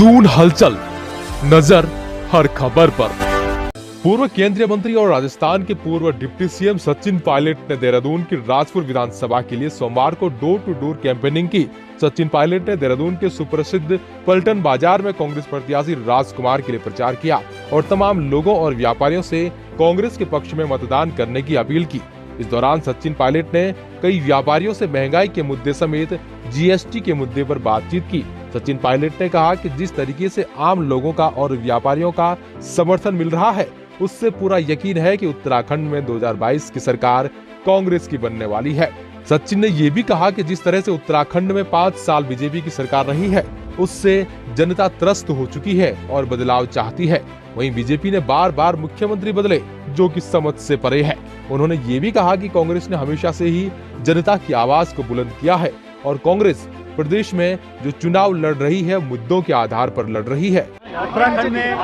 दून हलचल, नजर हर खबर पर। पूर्व केंद्रीय मंत्री और राजस्थान के पूर्व डिप्टी सीएम सचिन पायलट ने देहरादून की राजपुर विधानसभा के लिए सोमवार को डोर टू डोर कैंपेनिंग की। सचिन पायलट ने देहरादून के सुप्रसिद्ध पलटन बाजार में कांग्रेस प्रत्याशी राजकुमार के लिए प्रचार किया और तमाम लोगों और व्यापारियों से कांग्रेस के पक्ष में मतदान करने की अपील की। इस दौरान सचिन पायलट ने कई व्यापारियों से महंगाई के मुद्दे समेत जीएसटी के मुद्दे पर बातचीत की। सचिन पायलट ने कहा कि जिस तरीके से आम लोगों का और व्यापारियों का समर्थन मिल रहा है, उससे पूरा यकीन है कि उत्तराखंड में 2022 की सरकार कांग्रेस की बनने वाली है। सचिन ने ये भी कहा कि जिस तरह से उत्तराखंड में 5 साल बीजेपी की सरकार रही है, उससे जनता त्रस्त हो चुकी है और बदलाव चाहती है। वहीं बीजेपी ने बार बार मुख्यमंत्री बदले, जो कि समझ से परे है। उन्होंने ये भी कहा कि कांग्रेस ने हमेशा से ही जनता की आवाज को बुलंद किया है और कांग्रेस प्रदेश में जो चुनाव लड़ रही है, मुद्दों के आधार पर लड़ रही है। उत्तराखंड में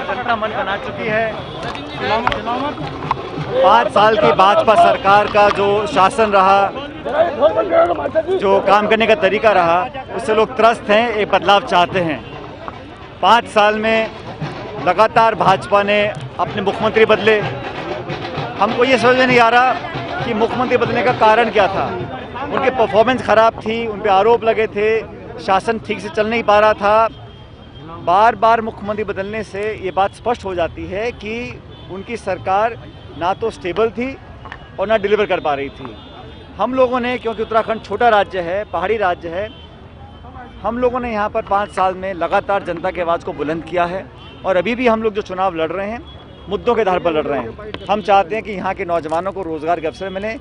जनता मन बना चुकी है। 5 साल की भाजपा सरकार का जो शासन रहा, जो काम करने का तरीका रहा, उससे लोग त्रस्त हैं, एक बदलाव चाहते हैं। 5 साल में लगातार भाजपा ने अपने मुख्यमंत्री बदले। हमको ये समझ में नहीं आ रहा कि मुख्यमंत्री बदलने का कारण क्या था। उनकी परफॉर्मेंस खराब थी, उन पे आरोप लगे थे, शासन ठीक से चल नहीं पा रहा था। बार बार मुख्यमंत्री बदलने से ये बात स्पष्ट हो जाती है कि उनकी सरकार ना तो स्टेबल थी और ना डिलीवर कर पा रही थी। हम लोगों ने, क्योंकि उत्तराखंड छोटा राज्य है, पहाड़ी राज्य है, हम लोगों ने यहाँ पर 5 साल में लगातार जनता की आवाज़ को बुलंद किया है और अभी भी हम लोग जो चुनाव लड़ रहे हैं, मुद्दों के आधार पर लड़ रहे हैं। हम चाहते हैं कि यहाँ के नौजवानों को रोज़गार के अवसर मिलें।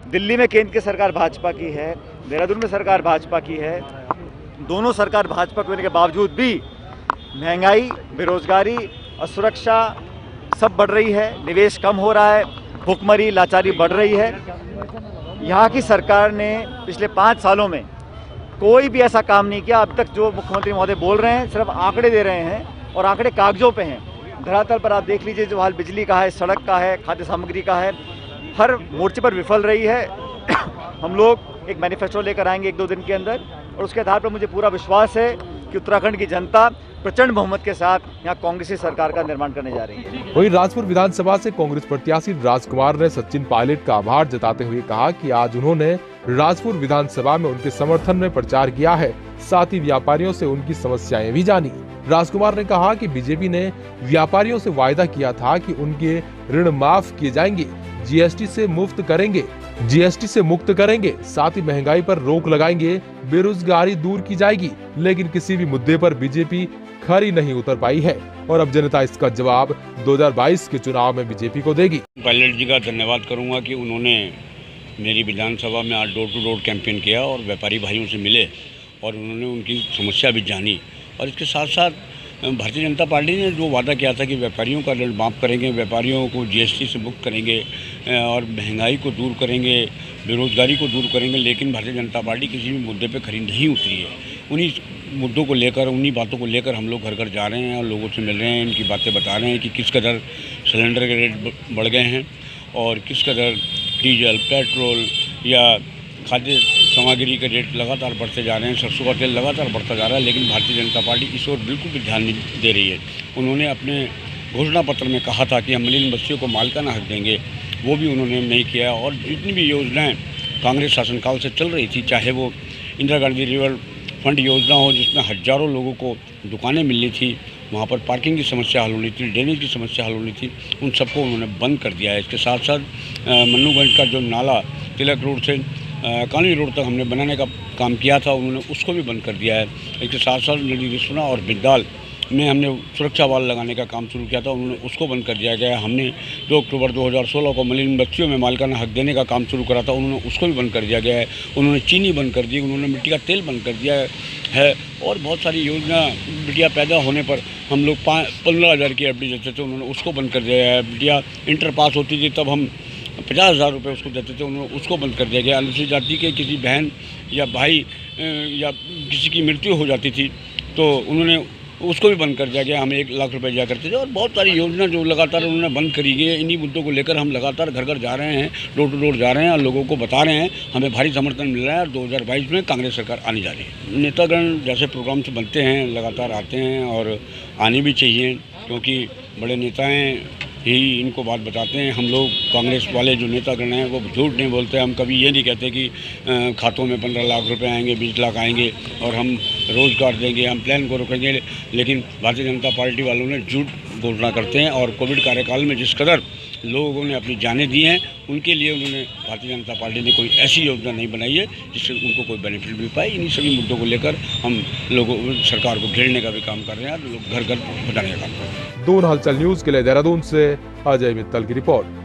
दिल्ली में केंद्र की सरकार भाजपा की है, देहरादून में सरकार भाजपा की है। दोनों सरकार भाजपा के होने के बावजूद भी महंगाई, बेरोजगारी, असुरक्षा सब बढ़ रही है, निवेश कम हो रहा है, भुखमरी, लाचारी बढ़ रही है। यहाँ की सरकार ने पिछले 5 सालों में कोई भी ऐसा काम नहीं किया। अब तक जो मुख्यमंत्री महोदय बोल रहे हैं, सिर्फ आंकड़े दे रहे हैं और आंकड़े कागजों पे हैं। धरातल पर आप देख लीजिए, जो हाल बिजली का है, सड़क का है, खाद्य सामग्री का है, हर मोर्चे पर विफल रही है। हम लोग एक मैनिफेस्टो लेकर आएंगे 1-2 दिन के अंदर और उसके आधार पर मुझे पूरा विश्वास है कि उत्तराखंड की जनता प्रचंड बहुमत के साथ यहाँ कांग्रेसी सरकार का निर्माण करने जा रही है। वहीं राजपुर विधानसभा से कांग्रेस प्रत्याशी राजकुमार ने सचिन पायलट का आभार जताते हुए कहा कि आज उन्होंने राजपुर विधानसभा में उनके समर्थन में प्रचार किया है, साथ ही व्यापारियों से उनकी समस्याएं भी जानी। राजकुमार ने कहा कि बीजेपी ने व्यापारियों से वायदा किया था कि उनके ऋण माफ किए जाएंगे, जीएसटी से मुक्त करेंगे, साथ ही महंगाई पर रोक लगाएंगे, बेरोजगारी दूर की जाएगी, लेकिन किसी भी मुद्दे पर बीजेपी खरी नहीं उतर पाई है और अब जनता इसका जवाब 2022 के चुनाव में बीजेपी को देगी। पायलट जी का धन्यवाद करूंगा कि उन्होंने मेरी विधानसभा में आज डोर टू डोर कैंपेन किया और व्यापारी भाइयों से मिले और उन्होंने उनकी समस्या भी जानी। और इसके साथ साथ भारतीय जनता पार्टी ने जो वादा किया था कि व्यापारियों का ऋण माफ़ करेंगे, व्यापारियों को जीएसटी से मुक्त करेंगे और महंगाई को दूर करेंगे, बेरोजगारी को दूर करेंगे, लेकिन भारतीय जनता पार्टी किसी भी मुद्दे पे खरी नहीं उतरी है। उन्हीं मुद्दों को लेकर, उन्हीं बातों को लेकर हम लोग घर घर जा रहे हैं और लोगों से मिल रहे हैं, इनकी बातें बता रहे हैं कि किस कदर सिलेंडर के रेट बढ़ गए हैं और किस कदर डीजल, पेट्रोल या खाद्य सामग्री के रेट लगातार बढ़ते जा रहे हैं, सरसों का तेल लगातार बढ़ता जा रहा है, लेकिन भारतीय जनता पार्टी इस ओर बिल्कुल भी ध्यान नहीं दे रही है। उन्होंने अपने घोषणा पत्र में कहा था कि हम मलिन बस्तियों को मालिकाना हक देंगे, वो भी उन्होंने नहीं किया। और जितनी भी योजनाएं कांग्रेस शासनकाल से चल रही थी, चाहे वो इंदिरा गांधी रिवर फंड योजना हो जिसमें हज़ारों लोगों को दुकानें मिलनी थी, वहाँ पर पार्किंग की समस्या हल होनी थी, ड्रेनेज की समस्या हल होनी थी, उन सबको उन्होंने बंद कर दिया है। इसके साथ साथ मन्नूगंज का जो नाला तिलक रोड से कानवी रोड तक हमने बनाने का काम किया था, उन्होंने उसको भी बंद कर दिया है। इसके साथ साथ नदी रिसोना और बिंदाल में हमने सुरक्षा वाल लगाने का काम शुरू किया था, उन्होंने उसको बंद कर दिया गया है। हमने 2 अक्टूबर 2016 को मलिन बस्तियों में मालिकाना हक देने का काम शुरू करा था, उन्होंने उसको भी बंद कर दिया गया है। उन्होंने चीनी बंद कर दी, उन्होंने मिट्टी का तेल बंद कर दिया है और बहुत सारी योजना बिटिया पैदा होने पर हम लोग 15,000 की एफडी देते थे, उन्होंने उसको बंद कर दिया है। बिटिया इंटर पास होती थी तब हम 50,000 रुपये उसको देते थे, उन्होंने उसको बंद कर दिया गया। अनुसूचित जाति के किसी बहन या भाई या किसी की मृत्यु हो जाती थी तो उन्होंने उसको भी बंद कर दिया गया। हमें 1 लाख रुपए दिया करते थे और बहुत सारी योजना जो लगातार उन्होंने बंद करी गई है। इन्हीं मुद्दों को लेकर हम लगातार घर घर जा रहे हैं, डोर टू डोर जा रहे हैं और लोगों को बता रहे हैं। हमें भारी समर्थन मिल रहा है और 2022 में कांग्रेस सरकार आने जा रही है। नेतागण जैसे प्रोग्राम्स बनते हैं लगातार आते हैं और आने भी चाहिए, क्योंकि बड़े नेताएँ ही इनको बात बताते हैं। हम लोग कांग्रेस वाले जो नेतागण हैं वो झूठ नहीं बोलते। हम कभी ये नहीं कहते कि खातों में 15 लाख रुपए आएंगे, 20 लाख आएंगे और हम रोज़गार देंगे, हम प्लान को रोकेंगे। लेकिन भारतीय जनता पार्टी वालों ने झूठ घोषणा करते हैं और कोविड कार्यकाल में जिस कदर लोगों ने अपनी जानें दी हैं, उनके लिए उन्होंने भारतीय जनता पार्टी ने कोई ऐसी योजना नहीं बनाई है जिससे उनको कोई बेनिफिट मिल पाए। इन्हीं सभी मुद्दों को लेकर हम लोगों सरकार को घेरने का भी काम कर रहे हैं और लोग घर घर बताने का काम कर रहे हैं। दून हलचल न्यूज के लिए देहरादून से अजय मित्तल की रिपोर्ट।